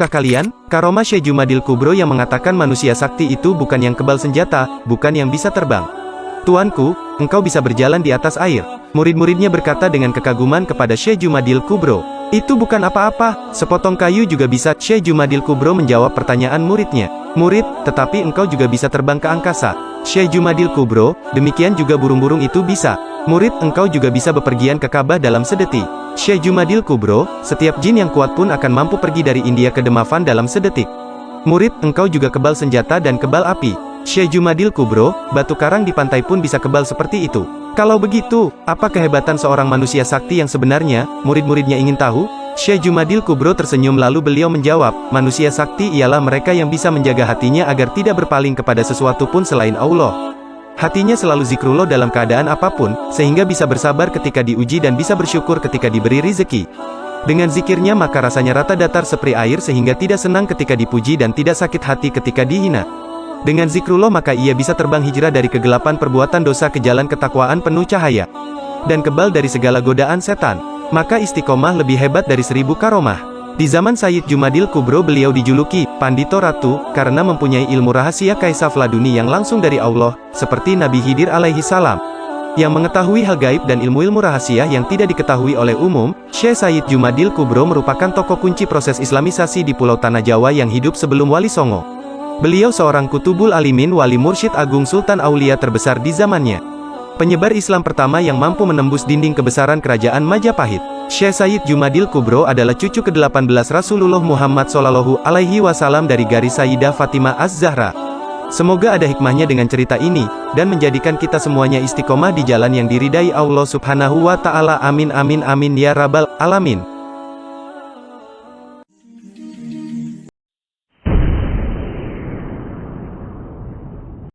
Tahukah kalian, karomah Syekh Jumadil Kubro yang mengatakan manusia sakti itu bukan yang kebal senjata, bukan yang bisa terbang. Tuanku, engkau bisa berjalan di atas air. Murid-muridnya berkata dengan kekaguman kepada Syekh Jumadil Kubro. Itu bukan apa-apa, sepotong kayu juga bisa. Syekh Jumadil Kubro menjawab pertanyaan muridnya. Murid, tetapi engkau juga bisa terbang ke angkasa. Syekh Jumadil Kubro, demikian juga burung-burung itu bisa. Murid, engkau juga bisa bepergian ke Ka'bah dalam sedetik. Syekh Jumadil Kubro, setiap jin yang kuat pun akan mampu pergi dari India ke Demavan dalam sedetik. Murid, engkau juga kebal senjata dan kebal api. Syekh Jumadil Kubro, batu karang di pantai pun bisa kebal seperti itu. Kalau begitu, apa kehebatan seorang manusia sakti yang sebenarnya? Murid-muridnya ingin tahu. Syekh Jumadil Kubro tersenyum lalu beliau menjawab, manusia sakti ialah mereka yang bisa menjaga hatinya agar tidak berpaling kepada sesuatu pun selain Allah. Hatinya selalu zikrullah dalam keadaan apapun, sehingga bisa bersabar ketika diuji dan bisa bersyukur ketika diberi rezeki. Dengan zikirnya maka rasanya rata datar seperti air sehingga tidak senang ketika dipuji dan tidak sakit hati ketika dihina. Dengan zikrullah maka ia bisa terbang hijrah dari kegelapan perbuatan dosa ke jalan ketakwaan penuh cahaya. Dan kebal dari segala godaan setan. Maka istiqomah lebih hebat dari 1000 karomah. Di zaman Sayyid Jumadil Kubro beliau dijuluki Pandito Ratu, karena mempunyai ilmu rahasia kaisaf laduni yang langsung dari Allah, seperti Nabi Khidir alaihi salam. Yang mengetahui hal gaib dan ilmu-ilmu rahasia yang tidak diketahui oleh umum, Syekh Sayyid Jumadil Kubro merupakan tokoh kunci proses islamisasi di Pulau Tanah Jawa yang hidup sebelum Wali Songo. Beliau seorang kutubul alimin wali mursyid agung sultan aulia terbesar di zamannya. Penyebar Islam pertama yang mampu menembus dinding kebesaran kerajaan Majapahit. Syekh Sayyid Jumadil Kubro adalah cucu ke-18 Rasulullah Muhammad Shallallahu Alaihi Wasallam dari garis Sayyidah Fatimah Az-Zahra. Semoga ada hikmahnya dengan cerita ini, dan menjadikan kita semuanya istiqomah di jalan yang diridai Allah Subhanahu wa Ta'ala. Amin amin amin ya rabbal alamin.